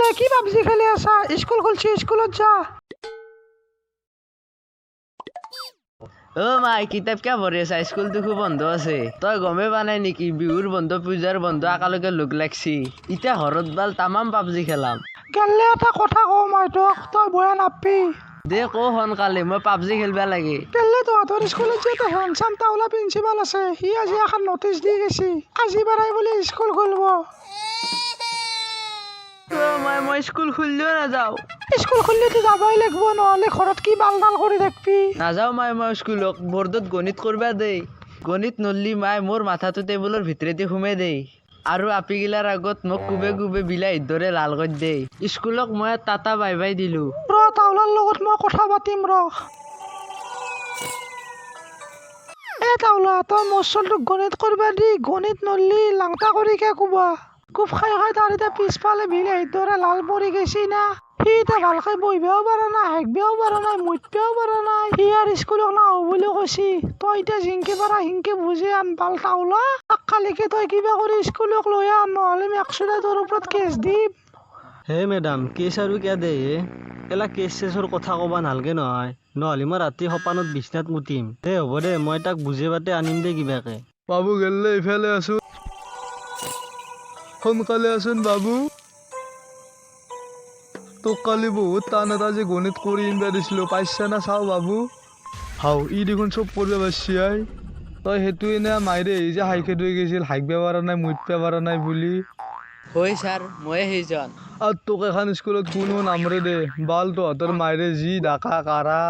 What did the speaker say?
রে কি পাবজি খেলে আসা? স্কুল খুলছি, স্কুলত যা। ও মাই কিতাপ কিয় পঢ়ি আছা? স্কুল দেখো বন্ধ আছে। তই গমে পা নাই নেকি? বিহুর বন্ধ, পূজাৰ বন্ধ একেলগে লগ লাগছি। ইটা হৰত বাল তামাম পাবজি খেলাম। গেলে এটা কথা কওঁ মই তোক, তই বয়া নাপবি। দে কো সোনকালে, মই পাবজি খেলবা লাগে। কেলে তহঁতৰ স্কুলত যে এটা হেণ্ডচাম টাউলা প্ৰিন্সিপাল আছে, সি আজি এখন নটিচ দি গেছি, আজি পৰাই বোলে স্কুল খুলব। মই স্কুল খুললেও নাযাওঁ। স্কুল খুললেতো যাবই লাগব, নহ'লে ঘৰত কি বালডাল কৰি থাকবি। নাযাওঁ মই স্কুলক। বৰ্ডত গণিত কৰবা দেই। গণিত নল্লি মাই মোৰ মাথাটো টেবুলৰ ভিতৰেদি সোমাই দেই। আৰু আপীগিলাৰ আগত মোক কুবে কুবে বিলাহীৰ দৰে লাল কৰি দেই। স্কুলক মই টাটা বাই বাই দিলো। ৰ টাউলাৰ লগত মই কথা পাতিম ৰ। এ টাউলা, তই মোৰ চলটোক গণিত কৰবা দি গণিত নল্লি লাংটা কৰি কে কোবা। কোব খাই খাই তাৰ এতিয়া পিছফালে বিলাহীৰ দৰে লাল পৰি গেছি না। সি এতিয়া ভালকে বহিবও পৰা নাই, হাগবেও পৰা নাই, মুতবেও পৰা নাই। সি আৰু স্কুলক নাহো বুলি কৈছি। তই এতিয়া জিংকে পাৰা হিংকে বুজি আন বাল টাউলা। কালিকে তই কিবা কৰি স্কুলক লৈ আন, নহ'লে মেক্সুৰে তোৰ ওপৰত কেছ দিম। হে মেডাম, কেছ আৰু কিয় দে হে? এলা কেছ চেছৰ কথা ক'বা নালগে নহয়, নহ'লে মই ৰাতি সপানত বিছনাত মুতিম। দে হ'ব দে, মই তাক বুজে বাটে আনিম দে কিবাকে। বাবু গেলে ইফালে আছো, সোনকালে আছোন বাবু। তোক কালি বহুত টান এটা যে গণিত কৰি ইনবা দিছিলো, পাইছা না চাও বাবু। হাও ই দেখোন চব কৰিব পাৰছি আই। তই সেইটো এনে মাইৰে এই যে হাইকে থৈ গৈছিল, হাইকবা পাৰা নাই, মুতবা পাৰা নাই বুলি। হয় ছাৰ, ময়ে সেইজন। আৰু তোক এখন স্কুলত কোনো নামৰে দে, বাল তহঁতৰ মাইৰে যি ডাকা কাৰা।